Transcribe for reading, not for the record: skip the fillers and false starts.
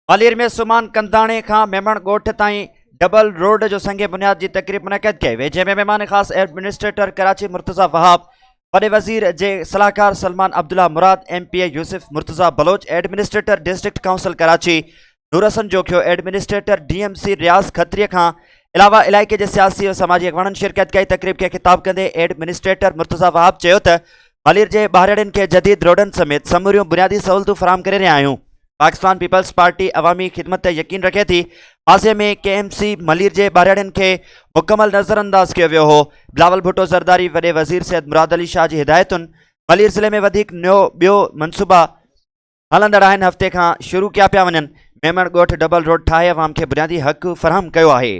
ग्वालियर में सुमान कंदाणे खां मेमण ॻोठ ताईं डबल रोड जो संगे बुनियाद की तकरीब मुनक़द कई वई, जंहिंमें मेहमान ख़ास एडमिनिस्ट्रेटर कराची मुर्तज़ा वहाब, वॾे वज़ीर जे सलाहकार Salman Abdullah Murad, MPA Yousuf Murtaza Baloch, administrator district council Karachi Noor Hassan Jokhio, administrator DMC Riaz खत्रीअ खां अलावा इलाइक़े के सियासी और समाजी अॻवाननि शिरकत कई। तकरीब के खिताब कंदे एडमिनिस्ट्रेटर मुर्तज़ा वहाब चयो त ग्वालियर के ॿाहिरिड़नि खे जदीद रोडन समेत समूरियूं बुनियादी सहूलतूं फराहम करे रहिया आहियूं। पाकिस्तान पीपल्स पार्टी अवामी खिदमत ते यकीन रखे थी। पासे में KMC मलिर के ॿाहिरिड़नि खे मुकम्मल नज़रअंदाज किया वियो हो। बिलावल भुट्टो ज़रदारी वॾे वज़ीर सैयद मुराद अली शाह की हिदायतुनि मलिर ज़िले में वधीक ॿियो मनसूबा हलंदड़ आहिनि हफ़्ते खां शुरू किया पिया वञनि। मेमण ॻोठ डबल रोड ठाहे अवाम के बुनियादी हक़ फराहम कयो आहे।